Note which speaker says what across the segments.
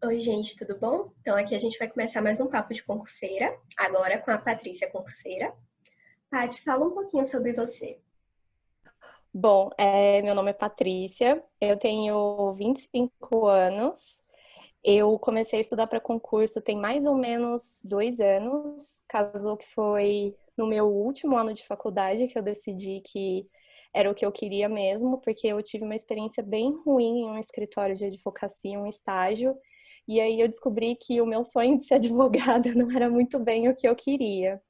Speaker 1: Oi, gente, tudo bom? Então, aqui a gente vai começar mais um papo de concurseira, agora com a Patrícia concurseira. Paty, fala um pouquinho sobre você.
Speaker 2: Bom, meu nome é Patrícia, eu tenho 25 anos. Eu comecei a estudar para concurso tem mais ou menos 2 anos. Casou que foi no meu último ano de faculdade que eu decidi que era o que eu queria mesmo, porque eu tive uma experiência bem ruim em um escritório de advocacia, um estágio, e aí eu descobri que o meu sonho de ser advogada não era muito bem o que eu queria.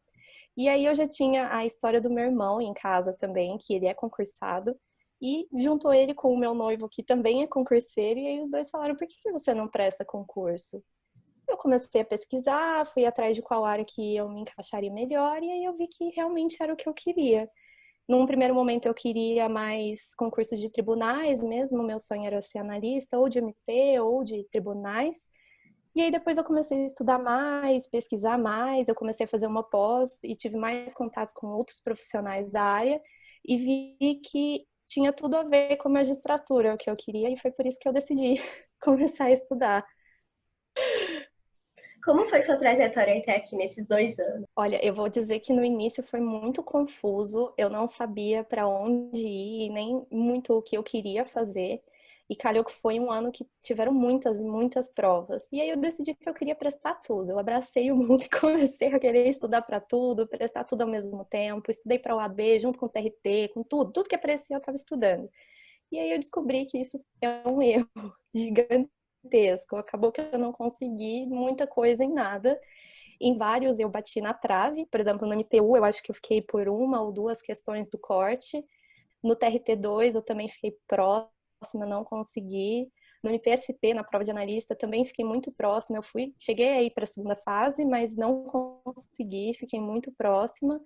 Speaker 2: E aí eu já tinha a história do meu irmão em casa também, que ele é concursado, e juntou ele com o meu noivo, que também é concurseiro, e aí os dois falaram: por que você não presta concurso? Eu comecei a pesquisar, fui atrás de qual área que eu me encaixaria melhor, e aí eu vi que realmente era o que eu queria. Num primeiro momento eu queria mais concursos de tribunais mesmo, meu sonho era ser analista, ou de MP, ou de tribunais. E aí depois eu comecei a estudar mais, pesquisar mais, eu comecei a fazer uma pós e tive mais contatos com outros profissionais da área e vi que tinha tudo a ver com a magistratura, o que eu queria, e foi por isso que eu decidi começar a estudar.
Speaker 1: Como foi sua trajetória até aqui nesses 2 anos?
Speaker 2: Olha, eu vou dizer que no início foi muito confuso, eu não sabia para onde ir, nem muito o que eu queria fazer. E calhou que foi um ano que tiveram muitas, muitas provas. E aí eu decidi que eu queria prestar tudo. Eu abracei o mundo e comecei a querer estudar para tudo, prestar tudo ao mesmo tempo. Estudei para o OAB junto com o TRT, com tudo, tudo que aparecia eu estava estudando. E aí eu descobri que isso é um erro gigantesco. Acabou que eu não consegui muita coisa em nada. Em vários eu bati na trave, por exemplo, no MPU eu acho que eu fiquei por uma ou duas questões do corte. No TRT2 eu também fiquei próxima, não consegui. No MPSP, na prova de analista, também fiquei muito próxima. Cheguei aí para a segunda fase, mas não consegui, fiquei muito próxima.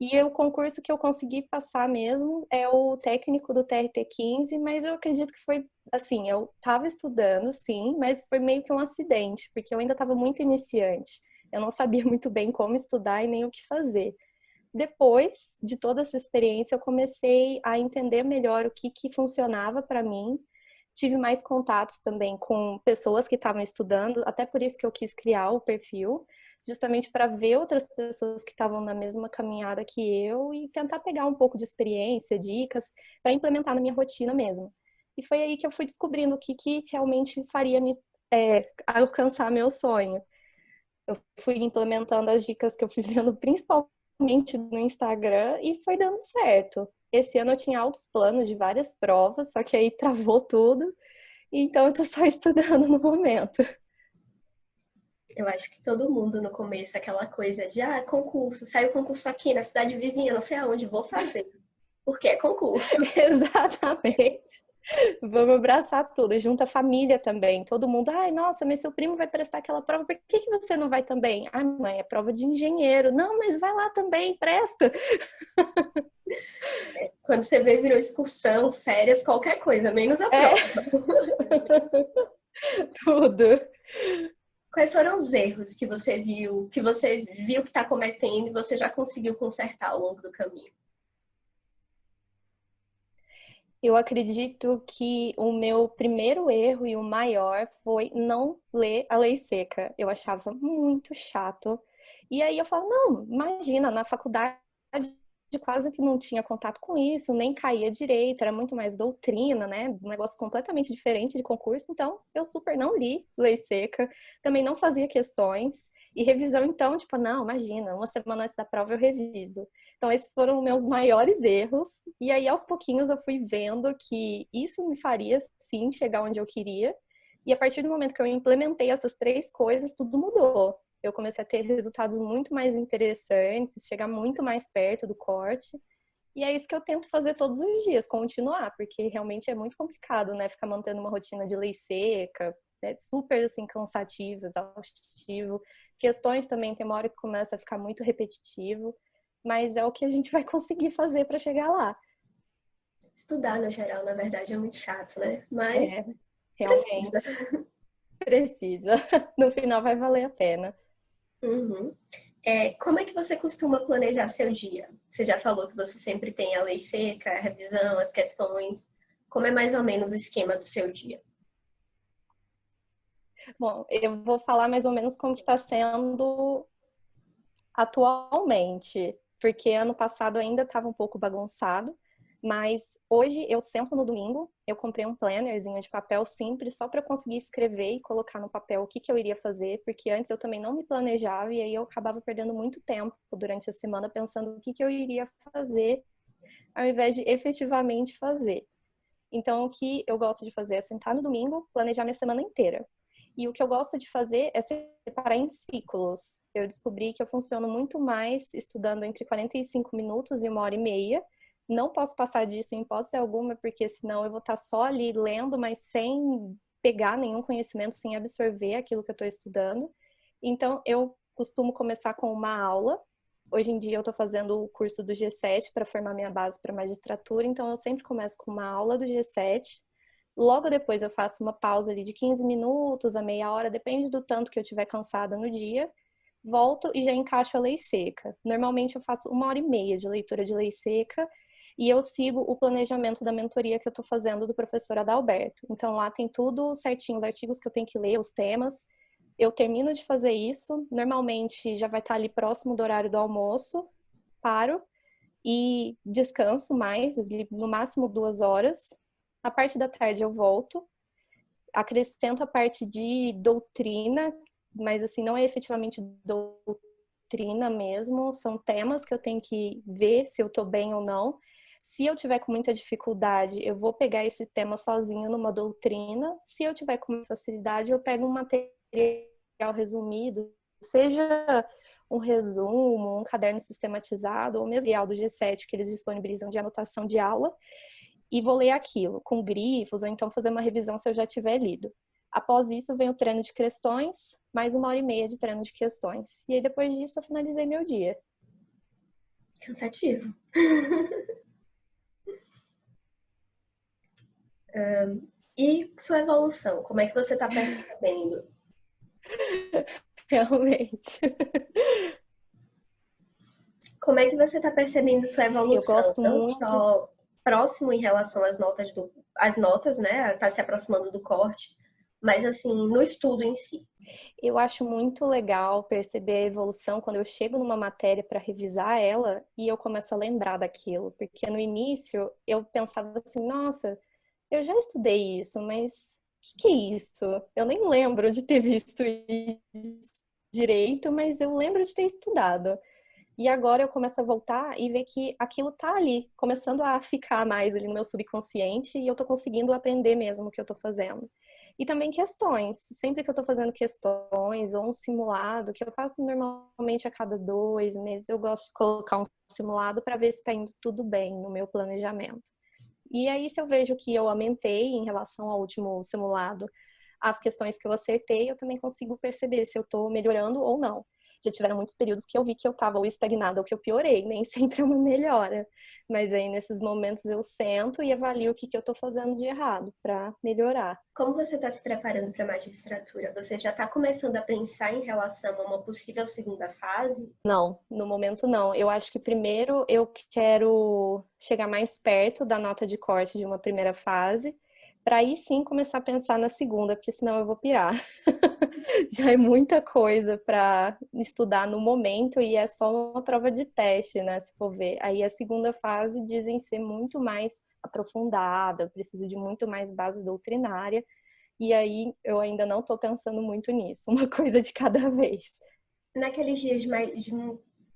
Speaker 2: E o concurso que eu consegui passar mesmo é o técnico do TRT15, mas eu acredito que foi assim, eu estava estudando, sim, mas foi meio que um acidente, porque eu ainda estava muito iniciante. Eu não sabia muito bem como estudar e nem o que fazer. Depois de toda essa experiência, eu comecei a entender melhor o que funcionava para mim. Tive mais contatos também com pessoas que estavam estudando, até por isso que eu quis criar o perfil, justamente para ver outras pessoas que estavam na mesma caminhada que eu e tentar pegar um pouco de experiência, dicas, para implementar na minha rotina mesmo. E foi aí que eu fui descobrindo o que realmente faria me alcançar meu sonho. Eu fui implementando as dicas que eu fui vendo, principalmente no Instagram, e foi dando certo. Esse ano eu tinha altos planos de várias provas, só que aí travou tudo, então eu tô só estudando no momento.
Speaker 1: Eu acho que todo mundo no começo, aquela coisa de, concurso, saiu concurso aqui na cidade vizinha, não sei aonde, vou fazer, porque é concurso.
Speaker 2: Exatamente. Vamos abraçar tudo, junta a família também. Todo mundo, ai, nossa, mas seu primo vai prestar aquela prova, por que que você não vai também? Ai, mãe, é prova de engenheiro. Não, mas vai lá também, presta.
Speaker 1: Quando você vê, virou excursão, férias, qualquer coisa, menos a
Speaker 2: É,
Speaker 1: prova.
Speaker 2: tudo.
Speaker 1: Quais foram os erros que você viu que está cometendo e você já conseguiu consertar ao longo do caminho?
Speaker 2: Eu acredito que o meu primeiro erro e o maior foi não ler a lei seca. Eu achava muito chato. E aí eu falo, não, imagina, na faculdade quase que não tinha contato com isso, nem caía direito, era muito mais doutrina, né? Um negócio completamente diferente de concurso. Então, eu super não li lei seca, também não fazia questões. E revisão, então, tipo, não, imagina, uma semana antes da prova eu reviso. Então, esses foram meus maiores erros. E aí, aos pouquinhos, eu fui vendo que isso me faria, sim, chegar onde eu queria. E a partir do momento que eu implementei essas três coisas, tudo mudou. Eu comecei a ter resultados muito mais interessantes, chegar muito mais perto do corte. E é isso que eu tento fazer todos os dias, continuar, porque realmente é muito complicado, né? Ficar mantendo uma rotina de lei seca, é super, assim, cansativo, exaustivo. Questões também, tem uma hora que começa a ficar muito repetitivo mas é o que a gente vai conseguir fazer para chegar lá.
Speaker 1: Estudar no geral, na verdade, é muito chato, né? Mas
Speaker 2: É,
Speaker 1: precisa.
Speaker 2: realmente precisa. No final vai valer a pena.
Speaker 1: Uhum. Como é que você costuma planejar seu dia? Você já falou que você sempre tem a lei seca, a revisão, as questões. Como é mais ou menos o esquema do seu dia?
Speaker 2: Bom, eu vou falar mais ou menos como que está sendo atualmente, porque ano passado ainda estava um pouco bagunçado, mas hoje eu sento no domingo, eu comprei um plannerzinho de papel simples só para conseguir escrever e colocar no papel o que que eu iria fazer, porque antes eu também não me planejava e aí eu acabava perdendo muito tempo durante a semana pensando o que que eu iria fazer, ao invés de efetivamente fazer. Então, o que eu gosto de fazer é sentar no domingo, planejar minha semana inteira. E o que eu gosto de fazer é separar em ciclos. Eu descobri que eu funciono muito mais estudando entre 45 minutos e 1h30. Não posso passar disso em hipótese alguma, porque senão eu vou estar só ali lendo, mas sem pegar nenhum conhecimento, sem absorver aquilo que eu estou estudando. Então, eu costumo começar com uma aula. Hoje em dia eu estou fazendo o curso do G7 para formar minha base para magistratura, então eu sempre começo com uma aula do G7. Logo depois eu faço uma pausa ali de 15 minutos a meia hora, depende do tanto que eu estiver cansada no dia. Volto e já encaixo a lei seca. Normalmente eu faço 1h30 de leitura de lei seca e eu sigo o planejamento da mentoria que eu estou fazendo do professor Adalberto. Então lá tem tudo certinho, os artigos que eu tenho que ler, os temas. Eu termino de fazer isso, normalmente já vai estar ali próximo do horário do almoço, paro e descanso mais, no máximo 2 horas. A parte da tarde eu volto, acrescento a parte de doutrina, mas assim, não é efetivamente doutrina mesmo, são temas que eu tenho que ver se eu estou bem ou não. Se eu tiver com muita dificuldade, eu vou pegar esse tema sozinho numa doutrina. Se eu tiver com facilidade, eu pego um material resumido, seja um resumo, um caderno sistematizado, ou mesmo material do G7 que eles disponibilizam de anotação de aula, e vou ler aquilo com grifos, ou então fazer uma revisão se eu já tiver lido. Após isso, vem o treino de questões, mais 1h30 de treino de questões. E aí, depois disso, eu finalizei meu dia.
Speaker 1: Cansativo. E sua evolução? Como é que você está percebendo?
Speaker 2: Realmente.
Speaker 1: Como é que você está percebendo sua
Speaker 2: Eu
Speaker 1: evolução?
Speaker 2: gosto
Speaker 1: Não
Speaker 2: muito.
Speaker 1: só próximo em relação às notas, né? Tá se aproximando do corte, mas assim, no estudo em si.
Speaker 2: Eu acho muito legal perceber a evolução quando eu chego numa matéria para revisar ela e eu começo a lembrar daquilo. Porque no início eu pensava assim, nossa, eu já estudei isso, mas o que é isso? Eu nem lembro de ter visto isso direito, mas eu lembro de ter estudado. E agora eu começo a voltar e ver que aquilo tá ali, começando a ficar mais ali no meu subconsciente e eu tô conseguindo aprender mesmo o que eu tô fazendo. E também questões. Sempre que eu tô fazendo questões ou um simulado, que eu faço normalmente a cada 2 meses, eu gosto de colocar um simulado para ver se tá indo tudo bem no meu planejamento. E aí, se eu vejo que eu aumentei em relação ao último simulado as questões que eu acertei, eu também consigo perceber se eu estou melhorando ou não. Já tiveram muitos períodos que eu vi que eu estava ou estagnada ou que eu piorei, nem sempre é uma melhora. Mas aí, nesses momentos, eu sento e avalio o que eu estou fazendo de errado para melhorar.
Speaker 1: Como você está se preparando para a magistratura? Você já está começando a pensar em relação a uma possível segunda fase?
Speaker 2: Não, no momento não. Eu acho que primeiro eu quero chegar mais perto da nota de corte de uma primeira fase, para aí sim começar a pensar na segunda, porque senão eu vou pirar. Já é muita coisa para estudar no momento e é só uma prova de teste, né? Se for ver. Aí a segunda fase dizem ser muito mais aprofundada, eu preciso de muito mais base doutrinária, e aí eu ainda não estou pensando muito nisso, uma coisa de cada vez.
Speaker 1: Naqueles dias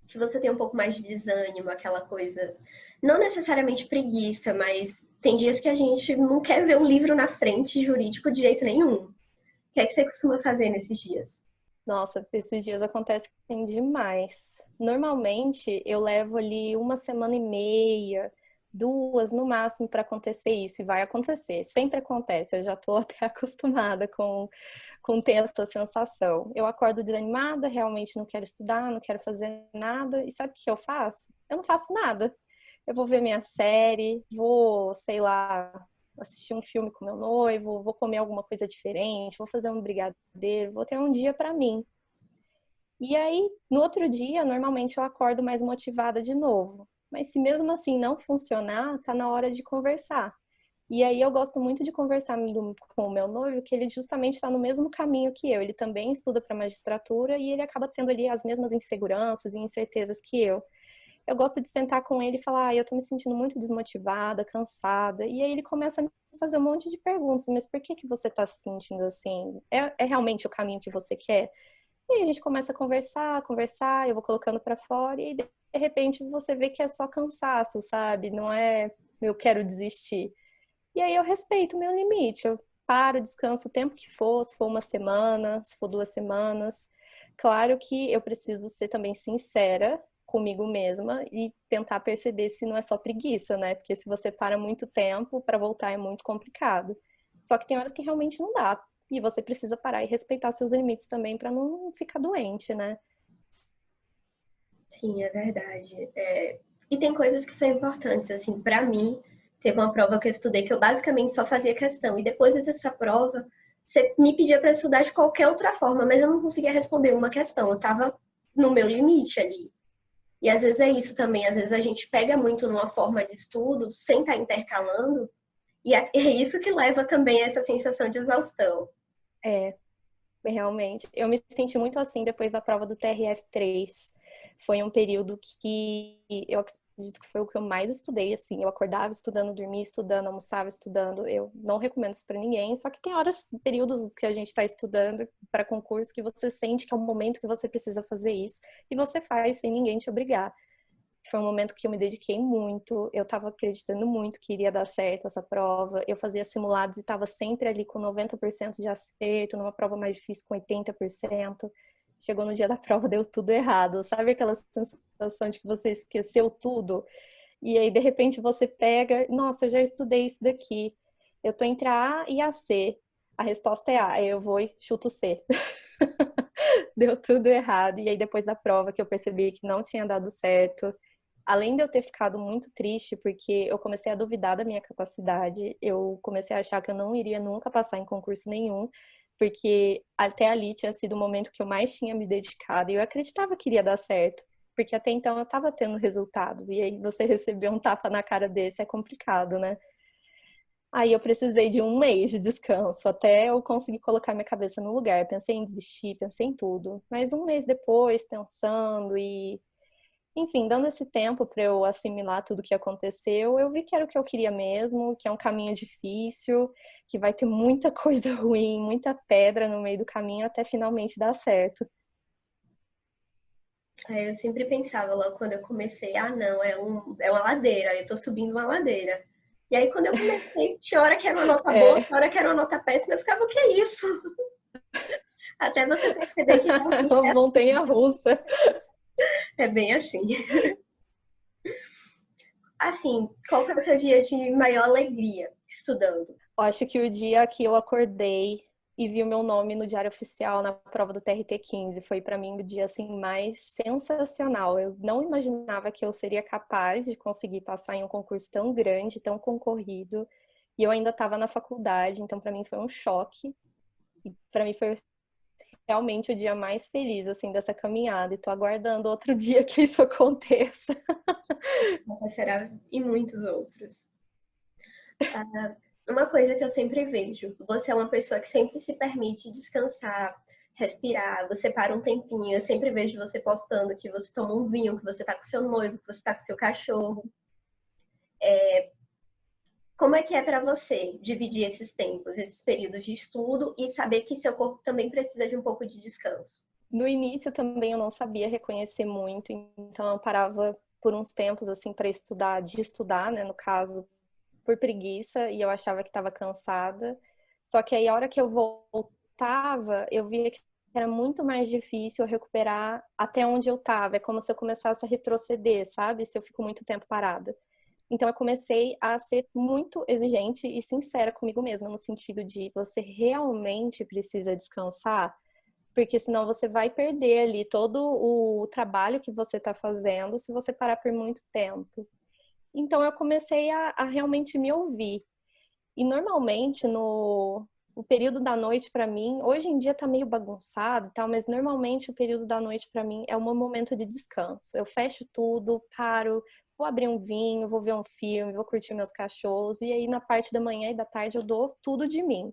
Speaker 1: que você tem um pouco mais de desânimo, aquela coisa, não necessariamente preguiça, mas tem dias que a gente não quer ver um livro na frente jurídico de jeito nenhum. O que é que você costuma fazer nesses dias?
Speaker 2: Nossa, esses dias acontecem demais. Normalmente eu levo ali 1 semana e meia, 2 no máximo para acontecer isso, e vai acontecer. Sempre acontece, eu já estou até acostumada com ter essa sensação. Eu acordo desanimada, realmente não quero estudar, não quero fazer nada, e sabe o que eu faço? Eu não faço nada. Eu vou ver minha série, vou, sei lá, assistir um filme com meu noivo, vou comer alguma coisa diferente, vou fazer um brigadeiro, vou ter um dia para mim. E aí, no outro dia, normalmente eu acordo mais motivada de novo. Mas se mesmo assim não funcionar, tá na hora de conversar. E aí eu gosto muito de conversar com o meu noivo, que ele justamente está no mesmo caminho que eu. Ele também estuda para magistratura e ele acaba tendo ali as mesmas inseguranças e incertezas que eu. Eu gosto de sentar com ele e falar, eu tô me sentindo muito desmotivada, cansada. E aí ele começa a me fazer um monte de perguntas, mas por que que você tá se sentindo assim? É realmente o caminho que você quer? E aí a gente começa a conversar, eu vou colocando pra fora e de repente você vê que é só cansaço, sabe? Não é eu quero desistir. E aí eu respeito o meu limite, eu paro, descanso o tempo que for, se for uma semana, se for 2 semanas. Claro que eu preciso ser também sincera comigo mesma e tentar perceber se não é só preguiça, né? Porque se você para muito tempo, para voltar é muito complicado. Só que tem horas que realmente não dá. E você precisa parar e respeitar seus limites também para não ficar doente, né?
Speaker 1: Sim, é verdade. E tem coisas que são importantes, assim, para mim, teve uma prova que eu estudei que eu basicamente só fazia questão, e depois dessa prova, você me pedia para estudar de qualquer outra forma, mas eu não conseguia responder uma questão, eu tava no meu limite ali. E às vezes é isso também, às vezes a gente pega muito numa forma de estudo, sem estar intercalando, e é isso que leva também a essa sensação de exaustão.
Speaker 2: É, realmente. Eu me senti muito assim depois da prova do TRF3. Foi um período que eu acredito que foi o que eu mais estudei, assim. Eu acordava estudando, dormia estudando, almoçava estudando. Eu não recomendo isso para ninguém, só que tem horas, períodos que a gente está estudando para concurso que você sente que é um momento que você precisa fazer isso e você faz sem ninguém te obrigar. Foi um momento que eu me dediquei muito, eu estava acreditando muito que iria dar certo essa prova. Eu fazia simulados e estava sempre ali com 90% de acerto, numa prova mais difícil com 80%. Chegou no dia da prova, deu tudo errado. Sabe aquela sensação de que você esqueceu tudo? E aí, de repente, você pega, nossa, eu já estudei isso daqui. Eu tô entre a A e a C. A resposta é A, aí eu vou e chuto C. Deu tudo errado. E aí, depois da prova, que eu percebi que não tinha dado certo, além de eu ter ficado muito triste, porque eu comecei a duvidar da minha capacidade, eu comecei a achar que eu não iria nunca passar em concurso nenhum, porque até ali tinha sido o momento que eu mais tinha me dedicado e eu acreditava que iria dar certo, porque até então eu estava tendo resultados, e aí você receber um tapa na cara desse é complicado, né? Aí eu precisei de um mês de descanso até eu conseguir colocar minha cabeça no lugar. Pensei em desistir, pensei em tudo. Mas um mês depois, pensando e enfim, dando esse tempo para eu assimilar tudo que aconteceu, eu vi que era o que eu queria mesmo, que é um caminho difícil, que vai ter muita coisa ruim, muita pedra no meio do caminho até finalmente dar certo.
Speaker 1: Aí eu sempre pensava logo quando eu comecei, ah, não, é uma ladeira, eu tô subindo uma ladeira. E aí quando eu comecei, tinha hora que era uma nota boa,
Speaker 2: É,
Speaker 1: tinha hora que era uma nota péssima, eu ficava, o que é isso? Até você perceber que realmente
Speaker 2: uma montanha russa.
Speaker 1: é bem assim. Assim, qual foi o seu dia de maior alegria estudando?
Speaker 2: Acho que o dia que eu acordei e vi o meu nome no Diário Oficial na prova do TRT-15 foi para mim o dia assim mais sensacional. Eu não imaginava que eu seria capaz de conseguir passar em um concurso tão grande, tão concorrido, e eu ainda estava na faculdade, então para mim foi um choque. E para mim foi realmente o dia mais feliz assim dessa caminhada e tô aguardando outro dia que isso aconteça.
Speaker 1: Será e muitos outros. Uma coisa que eu sempre vejo, você é uma pessoa que sempre se permite descansar, respirar, você para um tempinho, eu sempre vejo você postando que você toma um vinho, que você tá com seu noivo, que você tá com seu cachorro. Como é que é para você dividir esses tempos, esses períodos de estudo e saber que seu corpo também precisa de um pouco de descanso?
Speaker 2: No início também eu não sabia reconhecer muito, então eu parava por uns tempos assim para estudar, de estudar, né, no caso, por preguiça e eu achava que estava cansada. Só que aí a hora que eu voltava, eu via que era muito mais difícil eu recuperar até onde eu estava. É como se eu começasse a retroceder, sabe? Se eu fico muito tempo parada. Então eu comecei a ser muito exigente e sincera comigo mesma, no sentido de você realmente precisa descansar, porque senão você vai perder ali todo o trabalho que você está fazendo se você parar por muito tempo. Então eu comecei a realmente me ouvir. E normalmente no o período da noite para mim, hoje em dia tá meio bagunçado, e tal, mas normalmente o período da noite para mim é um momento de descanso. Eu fecho tudo, paro, vou abrir um vinho, vou ver um filme, vou curtir meus cachorros, e aí na parte da manhã e da tarde eu dou tudo de mim.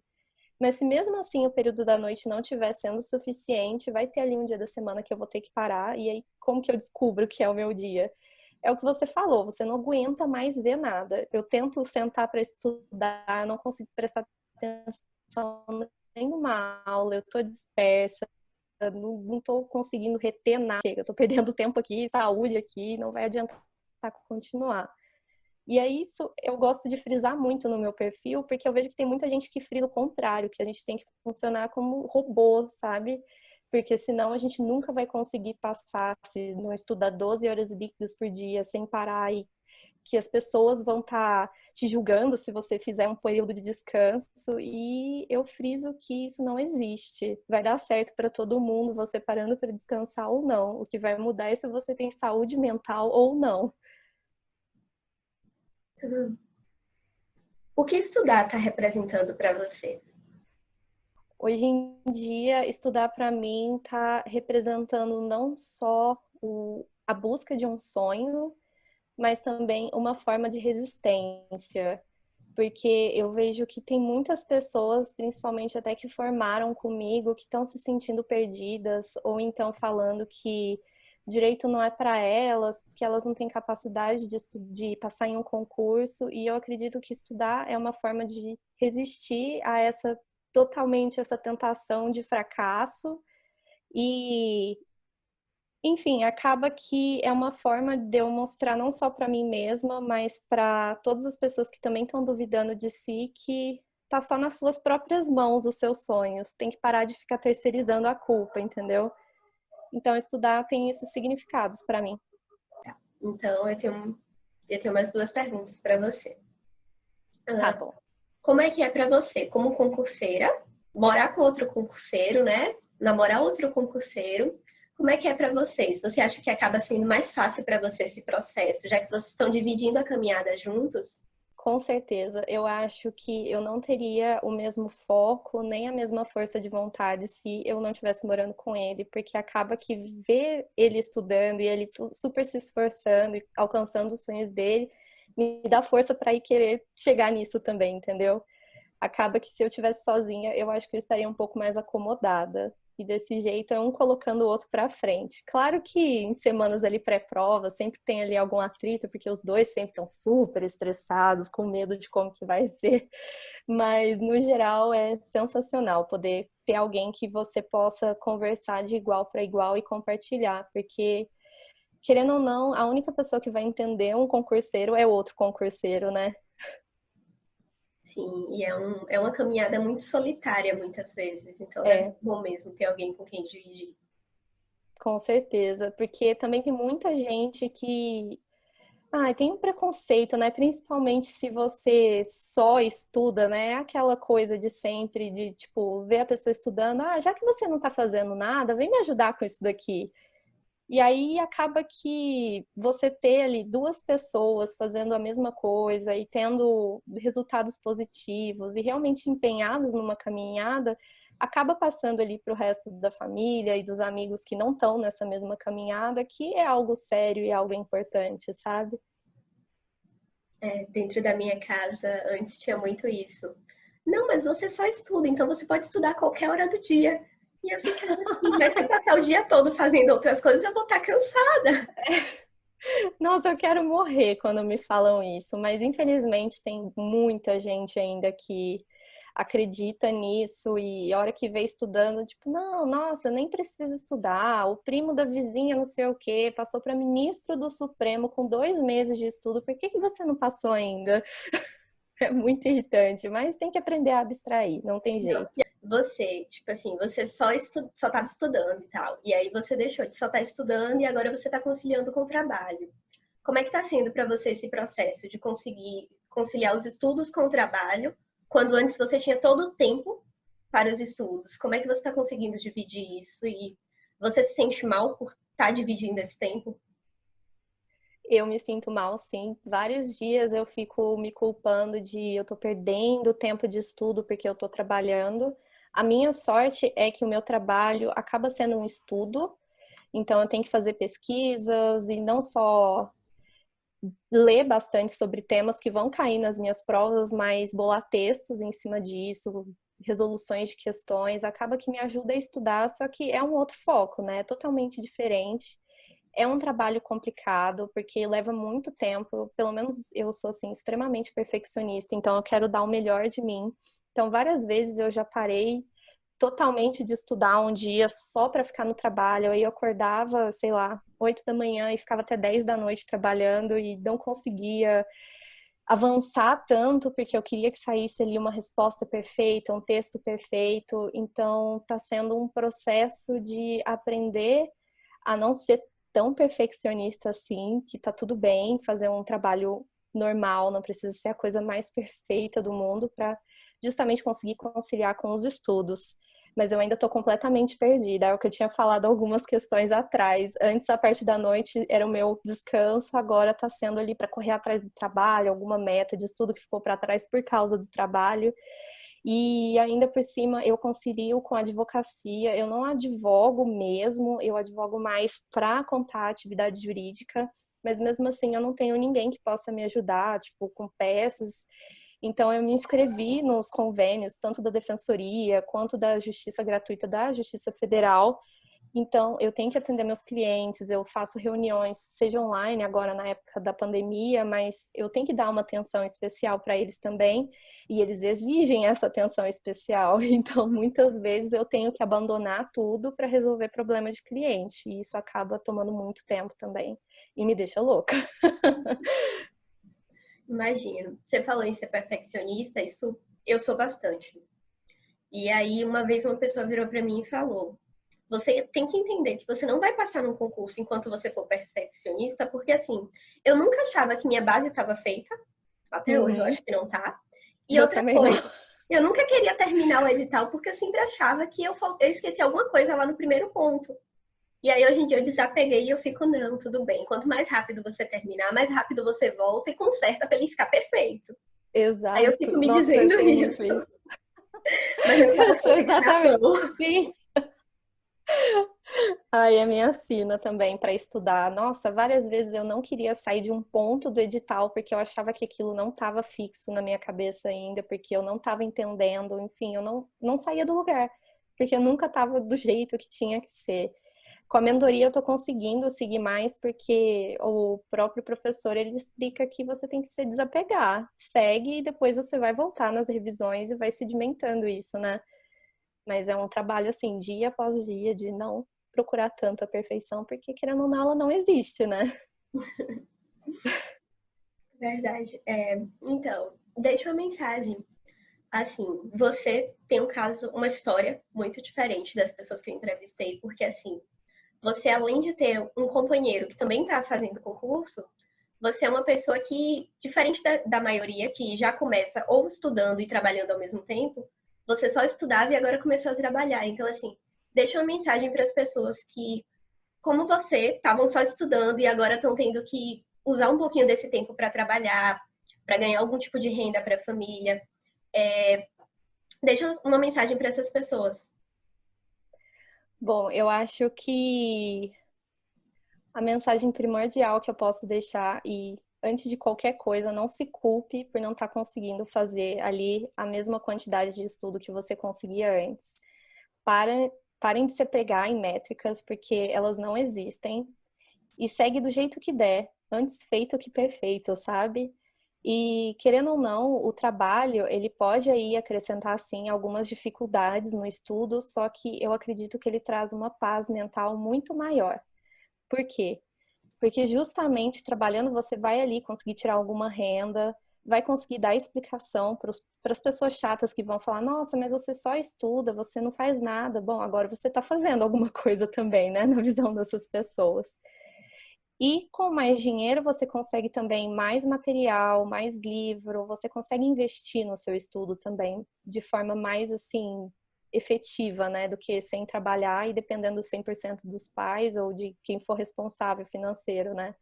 Speaker 2: Mas se mesmo assim o período da noite não estiver sendo suficiente, vai ter ali um dia da semana que eu vou ter que parar, e aí como que eu descubro que é o meu dia? É o que você falou, você não aguenta mais ver nada. Eu tento sentar para estudar, eu não consigo prestar atenção nem numa aula, eu tô dispersa, não tô conseguindo reter nada. Chega, eu tô perdendo tempo aqui, saúde aqui, não vai adiantar continuar. E é isso, eu gosto de frisar muito no meu perfil, porque eu vejo que tem muita gente que frisa o contrário, que a gente tem que funcionar como robô, sabe? Porque senão a gente nunca vai conseguir passar, se não estudar 12 horas líquidas por dia, sem parar, e que as pessoas vão estar te julgando se você fizer um período de descanso, e eu friso que isso não existe. Vai dar certo para todo mundo, você parando para descansar ou não. O que vai mudar é se você tem saúde mental ou não.
Speaker 1: Uhum. O que estudar está representando para você?
Speaker 2: Hoje em dia, estudar para mim está representando não só a busca de um sonho, mas também uma forma de resistência. Porque eu vejo que tem muitas pessoas, principalmente até que formaram comigo, que estão se sentindo perdidas, ou então falando que direito não é para elas, que elas não têm capacidade de passar em um concurso. E eu acredito que estudar é uma forma de resistir a essa tentação de fracasso. E enfim, acaba que é uma forma de eu mostrar não só para mim mesma, mas para todas as pessoas que também estão duvidando de si, que tá só nas suas próprias mãos os seus sonhos. Tem que parar de ficar terceirizando a culpa, entendeu? Então, estudar tem esses significados para mim.
Speaker 1: Então, eu tenho mais duas perguntas para você.
Speaker 2: Tá
Speaker 1: Ah,
Speaker 2: bom.
Speaker 1: como é que é para você, como concurseira, morar com outro concurseiro, né? Namorar outro concurseiro? Como é que é para vocês? Você acha que acaba sendo mais fácil para você esse processo, já que vocês estão dividindo a caminhada juntos?
Speaker 2: Com certeza, eu acho que eu não teria o mesmo foco nem a mesma força de vontade se eu não estivesse morando com ele, porque acaba que ver ele estudando e ele super se esforçando e alcançando os sonhos dele me dá força para ir querer chegar nisso também, entendeu? Acaba que se eu tivesse sozinha, eu acho que eu estaria um pouco mais acomodada. E desse jeito é um colocando o outro para frente. Claro que em semanas ali pré-prova sempre tem ali algum atrito, porque os dois sempre estão super estressados, com medo de como que vai ser. Mas no geral é sensacional poder ter alguém que você possa conversar de igual para igual e compartilhar, porque querendo ou não, a única pessoa que vai entender um concurseiro é outro concurseiro, né?
Speaker 1: Sim, e é uma caminhada muito solitária muitas vezes, então deve ser
Speaker 2: É.
Speaker 1: bom mesmo ter alguém com quem dividir.
Speaker 2: Com certeza, porque também tem muita gente que tem um preconceito, né? Principalmente se você só estuda, né? Aquela coisa de sempre, de tipo, ver a pessoa estudando, já que você não tá fazendo nada, vem me ajudar com isso daqui. E aí acaba que você ter ali duas pessoas fazendo a mesma coisa e tendo resultados positivos e realmente empenhados numa caminhada, acaba passando ali para o resto da família e dos amigos que não estão nessa mesma caminhada, que é algo sério e algo importante, sabe?
Speaker 1: Dentro da minha casa, antes tinha muito isso. Não, mas você só estuda, então você pode estudar a qualquer hora do dia. E eu ficava assim, mas se eu passar o dia todo fazendo outras coisas, eu vou estar cansada.
Speaker 2: Nossa, eu quero morrer quando me falam isso, mas infelizmente tem muita gente ainda que acredita nisso e a hora que vê estudando, tipo, não, nossa, nem precisa estudar. O primo da vizinha, não sei o quê, passou para ministro do Supremo com 2 meses de estudo, por que que você não passou ainda? É muito irritante, mas tem que aprender a abstrair, não tem
Speaker 1: Não,
Speaker 2: jeito.
Speaker 1: você, tipo assim, você só estava estudando e tal. E aí você deixou de só estar estudando e agora você está conciliando com o trabalho. Como é que está sendo para você esse processo de conseguir conciliar os estudos com o trabalho, quando antes você tinha todo o tempo para os estudos? Como é que você está conseguindo dividir isso e você se sente mal por estar dividindo esse tempo?
Speaker 2: Eu me sinto mal, sim. Vários dias eu fico me culpando de eu tô perdendo tempo de estudo porque eu tô trabalhando. A minha sorte é que o meu trabalho acaba sendo um estudo, então eu tenho que fazer pesquisas e não só ler bastante sobre temas que vão cair nas minhas provas, mas bolar textos em cima disso, resoluções de questões, acaba que me ajuda a estudar, só que é um outro foco, né? É totalmente diferente. É um trabalho complicado, porque leva muito tempo, pelo menos eu sou, assim, extremamente perfeccionista, então eu quero dar o melhor de mim. Então, várias vezes eu já parei totalmente de estudar um dia só para ficar no trabalho. Aí eu acordava, sei lá, 8 da manhã e ficava até 10 da noite trabalhando e não conseguia avançar tanto porque eu queria que saísse ali uma resposta perfeita, um texto perfeito. Então, está sendo um processo de aprender a não ser tão perfeccionista assim, que tá tudo bem fazer um trabalho normal, não precisa ser a coisa mais perfeita do mundo para justamente conseguir conciliar com os estudos. Mas eu ainda estou completamente perdida. É o que eu tinha falado algumas questões atrás. Antes, a parte da noite era o meu descanso, agora está sendo ali para correr atrás do trabalho, alguma meta de estudo que ficou para trás por causa do trabalho. E ainda por cima eu concilio com a advocacia. Eu não advogo mesmo, eu advogo mais para contar a atividade jurídica, mas mesmo assim eu não tenho ninguém que possa me ajudar, tipo, com peças. Então eu me inscrevi nos convênios, tanto da Defensoria quanto da Justiça Gratuita da Justiça Federal. Então, eu tenho que atender meus clientes, eu faço reuniões, seja online agora na época da pandemia, mas eu tenho que dar uma atenção especial para eles também, e eles exigem essa atenção especial. Então, muitas vezes eu tenho que abandonar tudo para resolver problema de cliente, e isso acaba tomando muito tempo também, e me deixa louca.
Speaker 1: Imagino. Você falou em ser perfeccionista, isso eu sou bastante. E aí, uma vez uma pessoa virou para mim e falou: você tem que entender que você não vai passar num concurso enquanto você for perfeccionista, porque assim, eu nunca achava que minha base estava feita, até hoje eu
Speaker 2: Uhum.
Speaker 1: acho que não tá. E
Speaker 2: Eu
Speaker 1: outra
Speaker 2: também não.
Speaker 1: coisa, eu nunca queria terminar o edital porque eu sempre achava que eu esqueci alguma coisa lá no primeiro ponto. E aí hoje em dia eu desapeguei e eu fico, não, tudo bem. Quanto mais rápido você terminar, mais rápido você volta e conserta para ele ficar perfeito. Aí eu fico
Speaker 2: Exato.
Speaker 1: me
Speaker 2: Nossa, eu
Speaker 1: dizendo
Speaker 2: tenho muito
Speaker 1: isso.
Speaker 2: isso.
Speaker 1: Mas eu
Speaker 2: Eu
Speaker 1: tava
Speaker 2: sou
Speaker 1: comigo na
Speaker 2: exatamente
Speaker 1: mão.
Speaker 2: assim. Ai, a minha sina também para estudar. Nossa, várias vezes eu não queria sair de um ponto do edital porque eu achava que aquilo não estava fixo na minha cabeça ainda, porque eu não estava entendendo, enfim, eu não saía do lugar, porque eu nunca estava do jeito que tinha que ser. Com a mentoria eu tô conseguindo seguir mais porque o próprio professor ele explica que você tem que se desapegar, segue e depois você vai voltar nas revisões e vai sedimentando isso, né? Mas é um trabalho assim, dia após dia, de não procurar tanto a perfeição, porque querendo ou não, ela não existe, né?
Speaker 1: Verdade. Então, deixa uma mensagem. Assim, você tem um caso, uma história muito diferente das pessoas que eu entrevistei, porque assim, você além de ter um companheiro que também está fazendo concurso, você é uma pessoa que, diferente da maioria, que já começa ou estudando e trabalhando ao mesmo tempo, você só estudava e agora começou a trabalhar. Então, assim, deixa uma mensagem para as pessoas que, como você, estavam só estudando e agora estão tendo que usar um pouquinho desse tempo para trabalhar, para ganhar algum tipo de renda para a família. É, deixa uma mensagem para essas pessoas.
Speaker 2: Bom, eu acho que a mensagem primordial que eu posso deixar e antes de qualquer coisa, não se culpe por não estar conseguindo fazer ali a mesma quantidade de estudo que você conseguia antes. Para, parem de se apegar em métricas, porque elas não existem. E segue do jeito que der, antes feito que perfeito, sabe? E querendo ou não, o trabalho, ele pode aí acrescentar sim algumas dificuldades no estudo, só que eu acredito que ele traz uma paz mental muito maior. Por quê? Porque justamente trabalhando você vai ali conseguir tirar alguma renda, vai conseguir dar explicação para as pessoas chatas que vão falar: nossa, mas você só estuda, você não faz nada. Bom, agora você está fazendo alguma coisa também, né, na visão dessas pessoas. E com mais dinheiro você consegue também mais material, mais livro, você consegue investir no seu estudo também de forma mais assim efetiva, né, do que sem trabalhar e dependendo 100% dos pais ou de quem for responsável financeiro, né?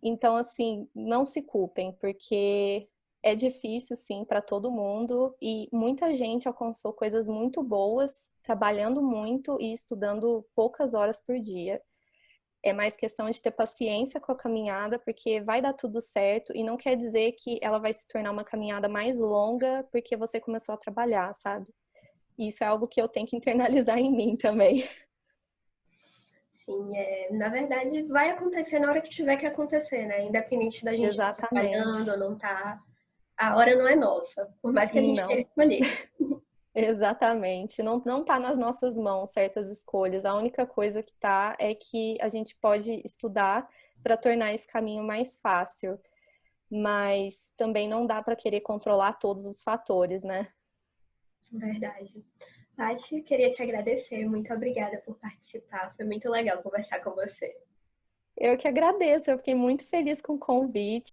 Speaker 2: Então, assim, não se culpem, porque é difícil, sim, para todo mundo e muita gente alcançou coisas muito boas trabalhando muito e estudando poucas horas por dia. É mais questão de ter paciência com a caminhada, porque vai dar tudo certo e não quer dizer que ela vai se tornar uma caminhada mais longa porque você começou a trabalhar, sabe? Isso é algo que eu tenho que internalizar em mim também.
Speaker 1: Sim, na verdade, vai acontecer na hora que tiver que acontecer, né? Independente da gente estar trabalhando
Speaker 2: Exatamente.
Speaker 1: ou não estar, a hora não é nossa, por mais que a gente queira
Speaker 2: Não,
Speaker 1: escolher.
Speaker 2: exatamente. Não, não tá nas nossas mãos certas escolhas. A única coisa que tá é que a gente pode estudar para tornar esse caminho mais fácil. Mas também não dá para querer controlar todos os fatores, né?
Speaker 1: Verdade. Paty, queria te agradecer. Muito obrigada por participar. Foi muito legal conversar com você.
Speaker 2: Eu que agradeço, eu fiquei muito feliz com o convite.